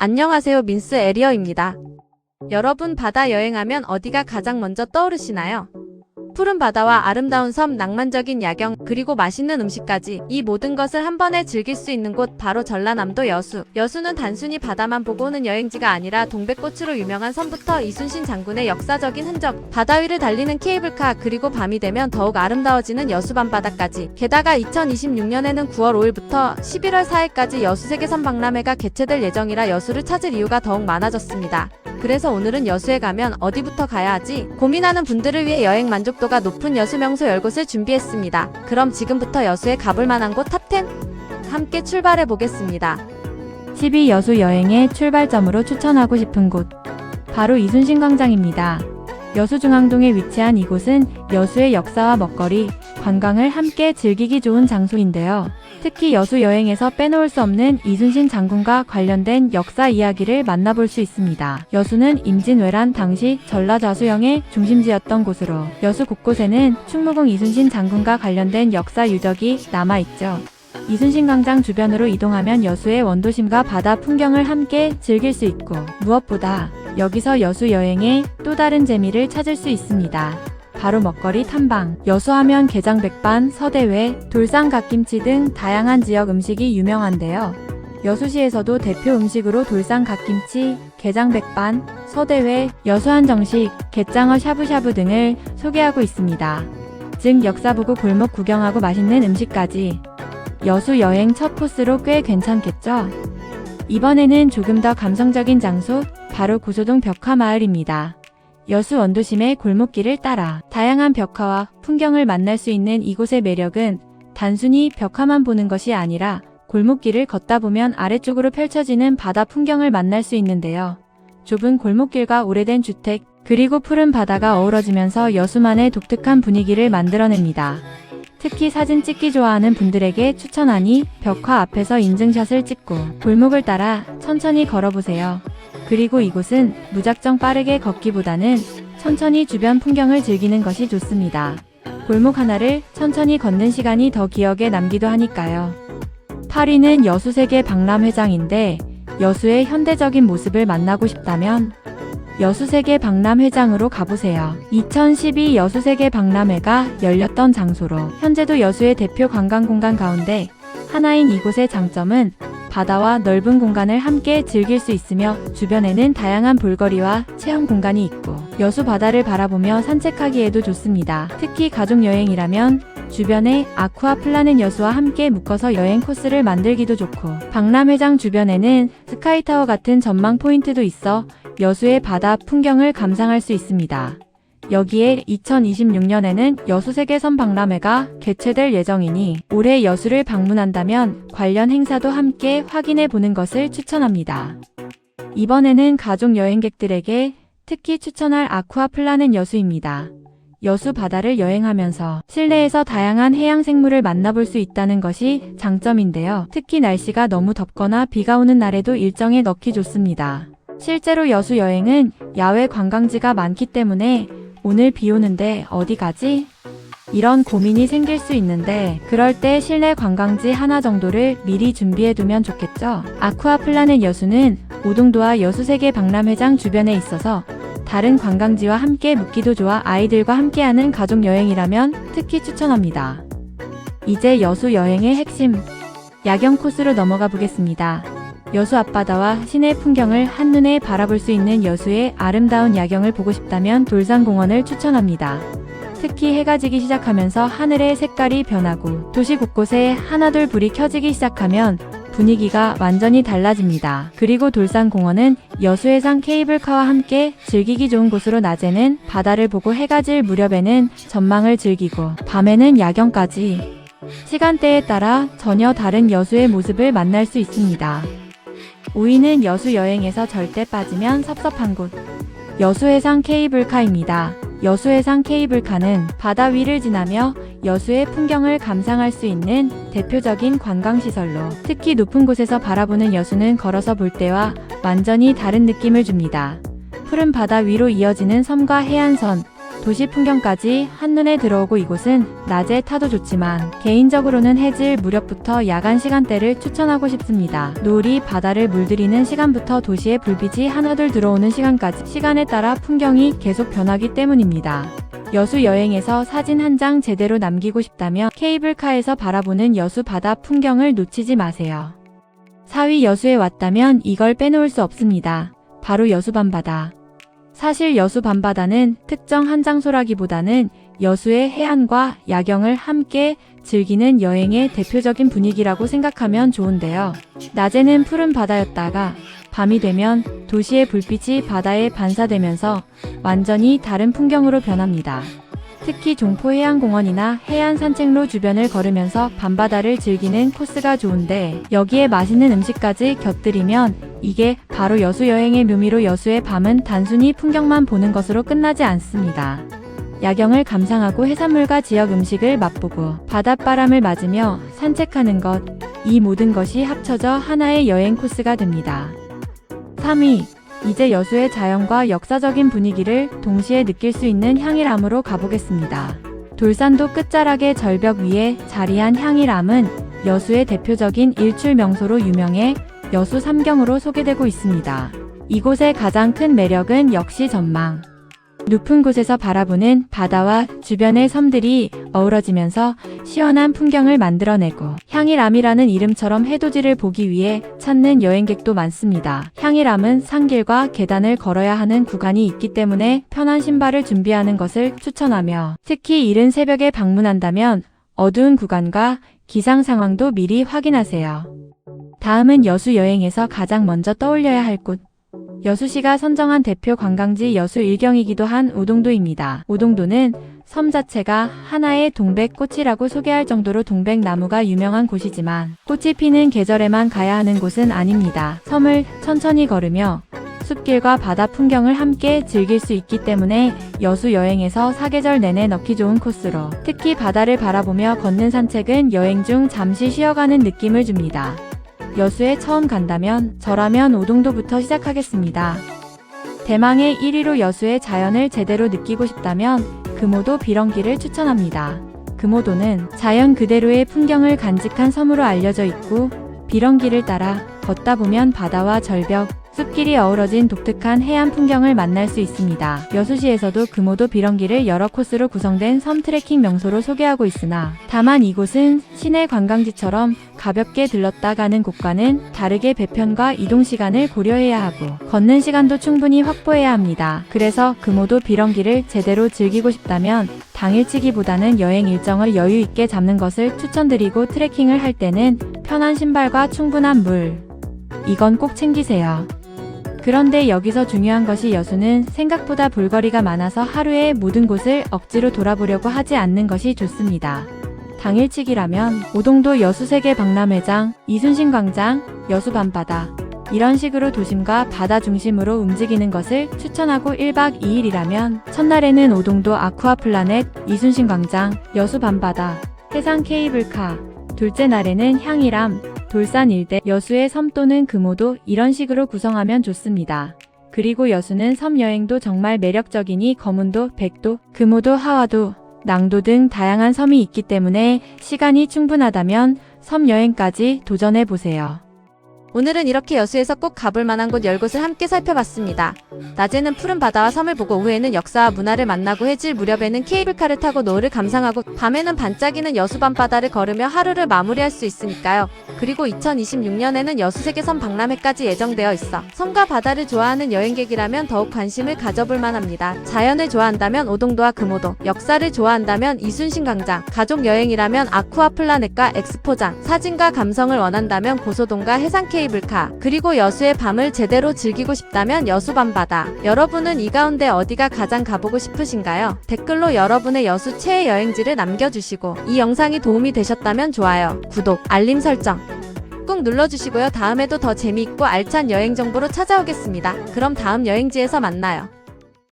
안녕하세요. 민스 에리어입니다. 여러분 바다 여행하면 어디가 가장 먼저 떠오르시나요? 푸른 바다와 아름다운 섬, 낭만적인 야경, 그리고 맛있는 음식까지 이 모든 것을 한 번에 즐길 수 있는 곳 바로 전라남도 여수. 여수는 단순히 바다만 보고 오는 여행지가 아니라 동백꽃으로 유명한 섬부터 이순신 장군의 역사적인 흔적, 바다 위를 달리는 케이블카, 그리고 밤이 되면 더욱 아름다워지는 여수 밤바다까지. 게다가 2026년에는 9월 5일부터 11월 4일까지 여수세계섬 박람회가 개최될 예정이라 여수를 찾을 이유가 더욱 많아졌습니다. 그래서 오늘은 여수에 가면 어디부터 가야 하지? 고민하는 분들을 위해 여행 만족도가 높은 여수 명소 10곳을 준비했습니다. 그럼 지금부터 여수에 가볼 만한 곳 탑10 함께 출발해 보겠습니다. 12 여수 여행의 출발점으로 추천하고 싶은 곳 바로 이순신 광장입니다. 여수 중앙동에 위치한 이곳은 여수의 역사와 먹거리, 관광을 함께 즐기기 좋은 장소인데요. 특히 여수 여행에서 빼놓을 수 없는 이순신 장군과 관련된 역사 이야기를 만나볼 수 있습니다. 여수는 임진왜란 당시 전라좌수영의 중심지였던 곳으로 여수 곳곳에는 충무공 이순신 장군과 관련된 역사 유적이 남아있죠. 이순신 광장 주변으로 이동하면 여수의 원도심과 바다 풍경을 함께 즐길 수 있고 무엇보다 여기서 여수 여행의 또 다른 재미를 찾을 수 있습니다. 바로 먹거리 탐방. 여수하면 게장백반, 서대회, 돌산갓김치 등 다양한 지역 음식이 유명한데요. 여수시에서도 대표 음식으로 돌산갓김치, 게장백반, 서대회, 여수한정식, 갯장어 샤브샤브 등을 소개하고 있습니다. 즉 역사 보고 골목 구경하고 맛있는 음식까지. 여수 여행 첫 코스로 꽤 괜찮겠죠? 이번에는 조금 더 감성적인 장소, 바로 고소동 벽화마을입니다. 여수 원도심의 골목길을 따라 다양한 벽화와 풍경을 만날 수 있는 이곳의 매력은 단순히 벽화만 보는 것이 아니라 골목길을 걷다 보면 아래쪽으로 펼쳐지는 바다 풍경을 만날 수 있는데요. 좁은 골목길과 오래된 주택, 그리고 푸른 바다가 어우러지면서 여수만의 독특한 분위기를 만들어냅니다. 특히 사진 찍기 좋아하는 분들에게 추천하니 벽화 앞에서 인증샷을 찍고 골목을 따라 천천히 걸어보세요. 그리고 이곳은 무작정 빠르게 걷기보다는 천천히 주변 풍경을 즐기는 것이 좋습니다. 골목 하나를 천천히 걷는 시간이 더 기억에 남기도 하니까요. 8위는 여수세계 박람회장인데 여수의 현대적인 모습을 만나고 싶다면 여수세계 박람회장으로 가보세요. 2012 여수세계 박람회가 열렸던 장소로 현재도 여수의 대표 관광공간 가운데 하나인 이곳의 장점은 바다와 넓은 공간을 함께 즐길 수 있으며 주변에는 다양한 볼거리와 체험 공간이 있고 여수 바다를 바라보며 산책하기에도 좋습니다. 특히 가족여행이라면 주변에 아쿠아 플라넷 여수와 함께 묶어서 여행 코스를 만들기도 좋고 박람회장 주변에는 스카이타워 같은 전망 포인트도 있어 여수의 바다 풍경을 감상할 수 있습니다. 여기에 2026년에는 여수세계섬 박람회가 개최될 예정이니 올해 여수를 방문한다면 관련 행사도 함께 확인해 보는 것을 추천합니다. 이번에는 가족 여행객들에게 특히 추천할 아쿠아 플라넷 여수입니다. 여수 바다를 여행하면서 실내에서 다양한 해양 생물을 만나볼 수 있다는 것이 장점인데요. 특히 날씨가 너무 덥거나 비가 오는 날에도 일정에 넣기 좋습니다. 실제로 여수 여행은 야외 관광지가 많기 때문에 오늘 비 오는데 어디 가지? 이런 고민이 생길 수 있는데 그럴 때 실내 관광지 하나 정도를 미리 준비해두면 좋겠죠? 아쿠아 플라넷 여수는 오동도와 여수세계 박람회장 주변에 있어서 다른 관광지와 함께 묵기도 좋아 아이들과 함께하는 가족여행이라면 특히 추천합니다. 이제 여수 여행의 핵심, 야경 코스로 넘어가 보겠습니다. 여수 앞바다와 시내 풍경을 한눈에 바라볼 수 있는 여수의 아름다운 야경을 보고 싶다면 돌산공원을 추천합니다. 특히 해가 지기 시작하면서 하늘의 색깔이 변하고 도시 곳곳에 하나둘 불이 켜지기 시작하면 분위기가 완전히 달라집니다. 그리고 돌산공원은 여수해상 케이블카와 함께 즐기기 좋은 곳으로 낮에는 바다를 보고 해가 질 무렵에는 전망을 즐기고 밤에는 야경까지 시간대에 따라 전혀 다른 여수의 모습을 만날 수 있습니다. 5위는 여수 여행에서 절대 빠지면 섭섭한 곳, 여수해상 케이블카입니다. 여수해상 케이블카는 바다 위를 지나며 여수의 풍경을 감상할 수 있는 대표적인 관광시설로 특히 높은 곳에서 바라보는 여수는 걸어서 볼 때와 완전히 다른 느낌을 줍니다. 푸른 바다 위로 이어지는 섬과 해안선, 도시 풍경까지 한눈에 들어오고 이곳은 낮에 타도 좋지만 개인적으로는 해질 무렵부터 야간 시간대를 추천하고 싶습니다. 노을이 바다를 물들이는 시간부터 도시의 불빛이 하나둘 들어오는 시간까지 시간에 따라 풍경이 계속 변하기 때문입니다. 여수 여행에서 사진 한 장 제대로 남기고 싶다면 케이블카에서 바라보는 여수 바다 풍경을 놓치지 마세요. 4위 여수에 왔다면 이걸 빼놓을 수 없습니다. 바로 여수 밤바다. 사실 여수 밤바다는 특정 한 장소라기보다는 여수의 해안과 야경을 함께 즐기는 여행의 대표적인 분위기라고 생각하면 좋은데요. 낮에는 푸른 바다였다가 밤이 되면 도시의 불빛이 바다에 반사되면서 완전히 다른 풍경으로 변합니다. 특히 종포해양공원이나 해안 산책로 주변을 걸으면서 밤바다를 즐기는 코스가 좋은데 여기에 맛있는 음식까지 곁들이면 이게 바로 여수 여행의 묘미로 여수의 밤은 단순히 풍경만 보는 것으로 끝나지 않습니다. 야경을 감상하고 해산물과 지역 음식을 맛보고 바닷바람을 맞으며 산책하는 것, 이 모든 것이 합쳐져 하나의 여행 코스가 됩니다. 3위, 이제 여수의 자연과 역사적인 분위기를 동시에 느낄 수 있는 향일암으로 가보겠습니다. 돌산도 끝자락의 절벽 위에 자리한 향일암은 여수의 대표적인 일출 명소로 유명해 여수 삼경으로 소개되고 있습니다. 이곳의 가장 큰 매력은 역시 전망. 높은 곳에서 바라보는 바다와 주변의 섬들이 어우러지면서 시원한 풍경을 만들어내고 향일암이라는 이름처럼 해돋이를 보기 위해 찾는 여행객도 많습니다. 향일암은 산길과 계단을 걸어야 하는 구간이 있기 때문에 편한 신발을 준비하는 것을 추천하며 특히 이른 새벽에 방문한다면 어두운 구간과 기상 상황도 미리 확인하세요. 다음은 여수 여행에서 가장 먼저 떠올려야 할 곳. 여수시가 선정한 대표 관광지 여수 일경이기도 한 오동도입니다. 오동도는 섬 자체가 하나의 동백꽃이라고 소개할 정도로 동백나무가 유명한 곳이지만 꽃이 피는 계절에만 가야 하는 곳은 아닙니다. 섬을 천천히 걸으며 숲길과 바다 풍경을 함께 즐길 수 있기 때문에 여수 여행에서 사계절 내내 넣기 좋은 코스로 특히 바다를 바라보며 걷는 산책은 여행 중 잠시 쉬어가는 느낌을 줍니다. 여수에 처음 간다면 저라면 오동도부터 시작하겠습니다. 대망의 1위로 여수의 자연을 제대로 느끼고 싶다면 금오도 비렁길을 추천합니다. 금오도는 자연 그대로의 풍경을 간직한 섬으로 알려져 있고 비렁길을 따라 걷다 보면 바다와 절벽, 숲길이 어우러진 독특한 해안 풍경을 만날 수 있습니다. 여수시에서도 금오도 비렁길을 여러 코스로 구성된 섬 트레킹 명소로 소개하고 있으나 다만 이곳은 시내 관광지처럼 가볍게 들렀다 가는 곳과는 다르게 배편과 이동 시간을 고려해야 하고 걷는 시간도 충분히 확보해야 합니다. 그래서 금오도 비렁길을 제대로 즐기고 싶다면 당일치기보다는 여행 일정을 여유 있게 잡는 것을 추천드리고 트레킹을 할 때는 편한 신발과 충분한 물, 이건 꼭 챙기세요. 그런데 여기서 중요한 것이 여수는 생각보다 볼거리가 많아서 하루에 모든 곳을 억지로 돌아보려고 하지 않는 것이 좋습니다. 당일치기라면 오동도 여수세계 박람회장, 이순신 광장, 여수 밤바다 이런 식으로 도심과 바다 중심으로 움직이는 것을 추천하고 1박 2일이라면 첫날에는 오동도 아쿠아플라넷, 이순신 광장, 여수 밤바다, 해상 케이블카, 둘째 날에는 향일암, 돌산 일대, 여수의 섬 또는 금오도 이런 식으로 구성하면 좋습니다. 그리고 여수는 섬 여행도 정말 매력적이니 거문도, 백도, 금오도, 하와도, 낭도 등 다양한 섬이 있기 때문에 시간이 충분하다면 섬 여행까지 도전해보세요. 오늘은 이렇게 여수에서 꼭 가볼 만한 곳 10곳을 함께 살펴봤습니다. 낮에는 푸른 바다와 섬을 보고 오후에는 역사와 문화를 만나고 해질 무렵에는 케이블카를 타고 노을을 감상하고 밤에는 반짝이는 여수 밤바다를 걸으며 하루를 마무리할 수 있으니까요. 그리고 2026년에는 여수세계 섬 박람회까지 예정되어 있어 섬과 바다를 좋아하는 여행객이라면 더욱 관심을 가져볼 만합니다. 자연을 좋아한다면 오동도와 금오도, 역사를 좋아한다면 이순신 광장, 가족 여행이라면 아쿠아플라넷과 엑스포장, 사진과 감성을 원한다면 고소동과 해상 케이블카, 그리고 여수의 밤을 제대로 즐기고 싶다면 여수 밤바다. 여러분은 이 가운데 어디가 가장 가보고 싶으신가요? 댓글로 여러분의 여수 최애 여행지를 남겨주시고 이 영상이 도움이 되셨다면 좋아요, 구독, 알림 설정 꾹 눌러주시고요. 다음에도 더 재미있고 알찬 여행 정보로 찾아오겠습니다. 그럼 다음 여행지에서 만나요.